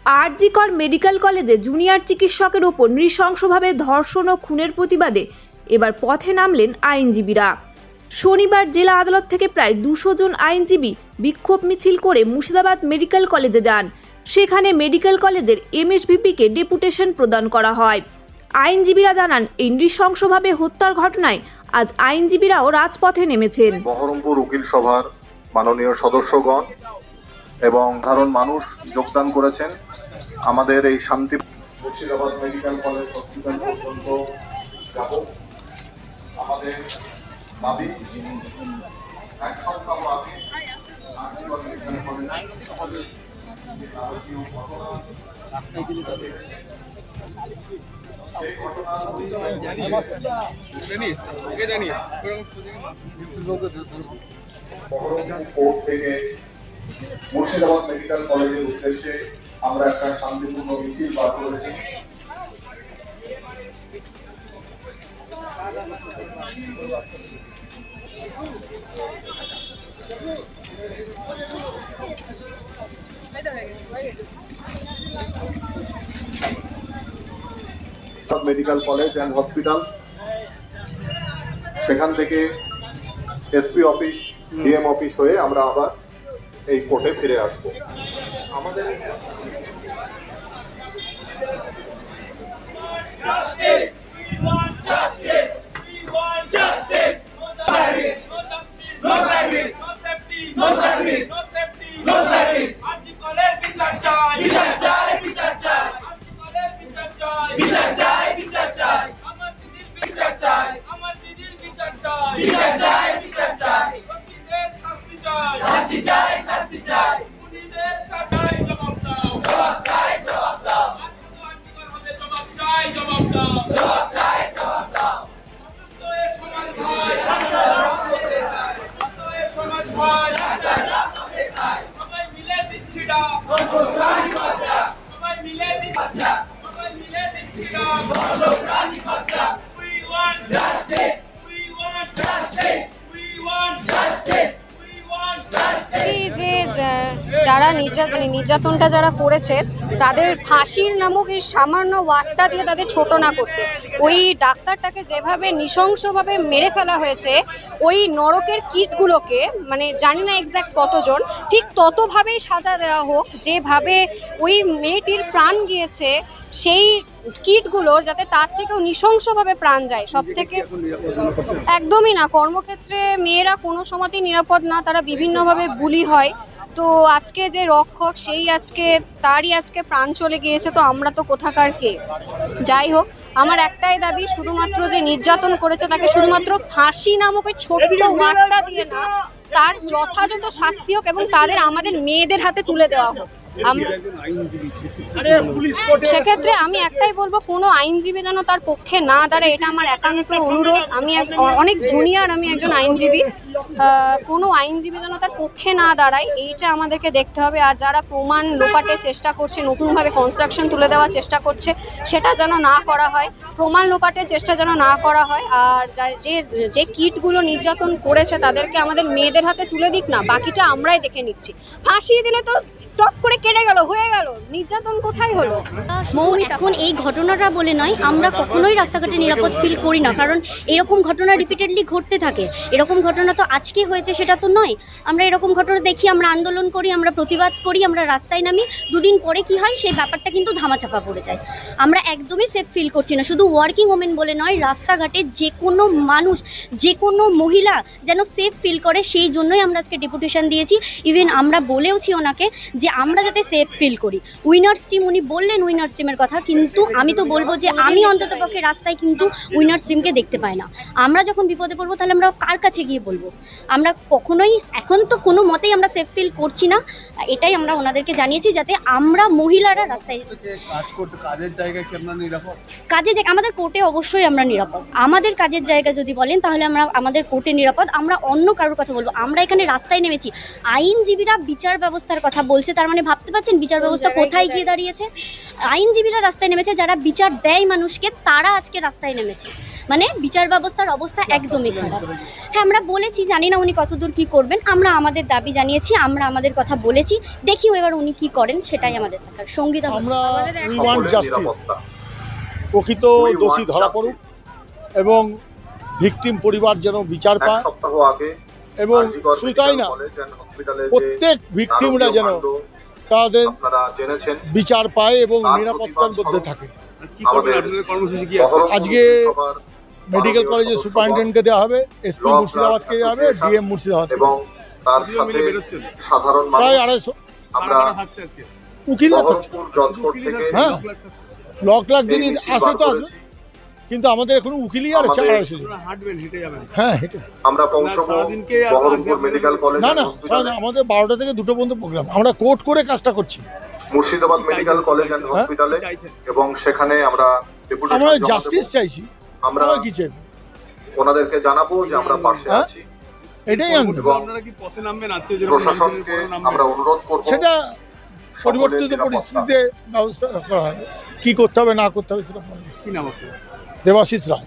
RG कर medical कलेजे junior चिकित्सकेर ओपर नृशंसभावे धर्षण और खूनेर प्रतिबादे एबार पथे नामलेन आईनजीबीरा। शनिवार जिला आदालत थेके प्राय 200 जन आईनजीबी विक्षोभ मिছিল करे मुर्शिदाबाद मेडिकल कलेजे जान। सेखाने मेडिकल कलेजेर एमएसभिपि के डेपुटेशन प्रदान करा हय। आईनजीबीरा जानान এই নৃশংসভাবে হত্যার ঘটনায় আজ আইনজীবীরাও রাজপথে নেমেছেন। বহরমপুর উকিল সভার মাননীয় সদস্যগণ এবং সাধারণ মানুষ যোগদান করেছেন আমাদের এই শান্তি মুর্শিদাবাদ মেডিকেল কলেজ হসপিটাল পর্যন্ত যাব। আমাদের দাবি এক সপ্তাহ আগে আরজিকর মেডিকেল কলেজ আমাদের ভারতীয় ঘটনা এই ঘটনার কোর্ট থেকে মুর্শিদাবাদ মেডিকেল কলেজের উদ্দেশ্যে আমরা একটা শান্তিপূর্ণ মিছিল বার করেছি। মেডিকেল কলেজ অ্যান্ড হসপিটাল সেখান থেকে এসপি অফিস ডিএম অফিস হয়ে আমরা আবার এই কোর্টে ফিরে আসবো। আমাদের যারা নির্যাতনটা যারা করেছে তাদের ফাঁসির নামক এই সামান্য ওয়ার্ডটা দিয়ে তাদের ছোট না করতে, ওই ডাক্তারটাকে যেভাবে নৃশংসভাবে মেরে ফেলা হয়েছে, ওই নরকের কীটগুলোকে মানে জানি না এক্স্যাক্ট কতজন, ঠিক ততভাবেই সাজা দেওয়া হোক যেভাবে ওই মেয়েটির প্রাণ গিয়েছে সেই কীটগুলোর যাতে তার থেকেও নৃশংসভাবে প্রাণ যায়। সব থেকে একদমই না, কর্মক্ষেত্রে মেয়েরা কোনো সময়তেই নিরাপদ না, তারা বিভিন্নভাবে বুলি হয়। তো আজকে যে রক্ষক সেই তারই আজকে প্রাণ চলে গিয়েছে, তো আমরা তো কোথাকার কে। যাই হোক, আমার একটাই দাবি, শুধুমাত্র যে নির্যাতন করেছে তাকে শুধুমাত্র ফাঁসি নামক ওই ছোট্ট ওয়ার্ডটা দিয়ে না, তার যথাযথ শাস্তি হোক এবং তাদের আমাদের মেয়েদের হাতে তুলে দেওয়া হোক। সেক্ষেত্রে আমি একটাই বলবো, কোনো আইনজীবী যেন তার পক্ষে না দাঁড়ায়, এটা আমার একান্ত অনুরোধ। আমি অনেক জুনিয়র, আমি একজন আইনজীবী, কোনো আইনজীবী যেন তার পক্ষে না দাঁড়ায়, এইটা আমাদেরকে দেখতে হবে। আর যারা প্রমাণ লোপাটের চেষ্টা করছে, নতুনভাবে কনস্ট্রাকশন তুলে দেওয়ার চেষ্টা করছে, সেটা যেন না করা হয়, প্রমাণ লোপাটের চেষ্টা যেন না করা হয়। আর যে কিটগুলো নির্যাতন করেছে তাদেরকে আমাদের মেয়েদের হাতে তুলে দিক না, বাকিটা আমরাই দেখে নিচ্ছি। ফাঁসিয়ে দিলে তো টপ করে কেটে গেল, হয়ে গেল, নির্যাতন কোথায় হলো? মৌমিতা, এখন এই ঘটনাটা বলে নয়, আমরা কখনোই রাস্তাঘাটে নিরাপদ ফিল করি না, কারণ এরকম ঘটনা রিপিটেডলি ঘটতে থাকে। এরকম ঘটনা তো আজকে হয়েছে সেটা তো নয়। আমরা এরকম ঘটনা দেখি, আমরা আন্দোলন করি, আমরা প্রতিবাদ করি, আমরা রাস্তায় নামি, দুদিন পরে কি হয় সেই ব্যাপারটা কিন্তু ধামাচাপা পড়ে যায়। আমরা একদমই সেফ ফিল করছি না, শুধু ওয়ার্কিং ওমেন বলে নয়, রাস্তাঘাটে যে কোনো মানুষ, যে কোনো মহিলা যেন সেফ ফিল করে, সেই জন্যই আমরা আজকে ডেপুটেশন দিয়েছি। ইভেন আমরা বলেওছি ওনাকে যে আমরা যাতে সেফ ফিল করি। উইনার্স টিম, উনি বললেন উইনার্স টিমের কথা, কিন্তু আমি তো বলবো যে আমি অন্ততপক্ষে রাস্তায় কিন্তু উইনার্স টিমকে দেখতে পাই না। আমরা যখন বিপদে পড়বো তাহলে আমরা কার কাছে গিয়ে বলবো? আমরা কখনোই এখন তো কোনো মতেই আমরা সেফ ফিল করছি না, এটাই আমরা ওনাদেরকে জানিয়েছি, যাতে আমরা মহিলারা রাস্তায় কাজের জায়গায় নিরাপদ, আমাদের কোর্টে অবশ্যই আমরা নিরাপদ। আমাদের কাজের জায়গা যদি বলেন তাহলে আমরা আমাদের কোর্টে নিরাপদ। আমরা অন্য কারোর কথা বলবো, আমরা এখানে রাস্তায় নেমেছি। আইনজীবীরা বিচার ব্যবস্থার কথা বলছে, তার মানে ভাবতে পারছেন বিচার ব্যবস্থা কোথায় গিয়ে দাঁড়িয়েছে। আইনজীবীরা রাস্তায় নেমেছে, যারা বিচার দেয় মানুষকে, তারা আজকে রাস্তায় নেমেছে। মানে বিচার ব্যবস্থার অবস্থা একদমই খারাপ। হ্যাঁ, আমরা বলেছি, জানি না উনি কতদূর কি করবেন, আমরা আমাদের দাবি জানিয়েছি, আমরা আমাদের কথা বলেছি, দেখি এবার উনি কি করেন, সেটাই আমাদের দেখার। সঙ্গীতা আমরা উই ওয়ান্ট সকলের জাস্টিস, নিরাপত্তা। প্রকৃত We দোষী want ধরা justice. পড়ুক এবং ভিকটিম পরিবার যেন বিচার এক পায় সপ্তাহ আগে এবং আরজিকর শুধু তাই মেডিকেল না, কলেজ অ্যান্ড হসপিটালে যে প্রত্যেক ভিকটিমরা যেন নারকীয় কাণ্ড তাদের আপনারা জেনেছেন, বিচার পায় এবং তার নিরাপত্তার প্রতিবাদ মধ্যে স্বরূপ থাকে। আমাদের কর্মসূচি কি বহরমপুর আজকে পৌরসভার মেডিকেল মাননীয় কলেজের সদস্যগণ সুপারিনটেন্ডেন্টকে দেওয়া হবে, এসপি Law মুর্শিদাবাদকে দেওয়া হবে, Association ডিএম মুর্শিদাবাদকে এবং তার মিলে সাথে বেরোচ্ছেন? সাধারণ প্রায় মানুষ 250 আমরা থাকছে আজকে উকিলরা থাকছে। বহরমপুর জজ কোর্ট থেকে হ্যাঁ, লাখ লাখ এই যিনি মিছিল আসে বার তো আসবে, করেছি। কিন্তু আমাদের এখন উকিলই আর আছে আমাদের- 250 জন। হাঁটবেন, হেঁটে যাবেন? হ্যাঁ, হেঁটে। আমরা পৌঁছবো সারাদিনকে আর বহরমপুর আজকে মেডিকেল কলেজ না অ্যান্ড না, হসপিটালে, আমাদের 12টা থেকে 2টো পর্যন্ত প্রোগ্রাম, আমরা কোর্ট করে কাজটা করছি। মুর্শিদাবাদ মেডিকেল কলেজ অ্যান্ড হ্যাঁ? হসপিটালে, চাইছেন? এবং সেখানে আমরা ডেপুটেশন আমরা জমা জাস্টিস দেব। চাইছি, আমরা আমরা কি চাই, ওনাদেরকে জানাবো যে আমরা পাশে হ্যাঁ? আছি। এটাই আনন্দ। এবং আপনারা কি পথে নামবেন আজকে, যেরকম প্রশাসনকে আমরা অনুরোধ করব সেটা সকলের পরিবর্তিত নিরাপত্তা। পরিস্থিতিতে ব্যবস্থা করা হবে, কি করতে হবে না করতে হবে সেটা কি নাম আপনার? দেবাশিস রায়।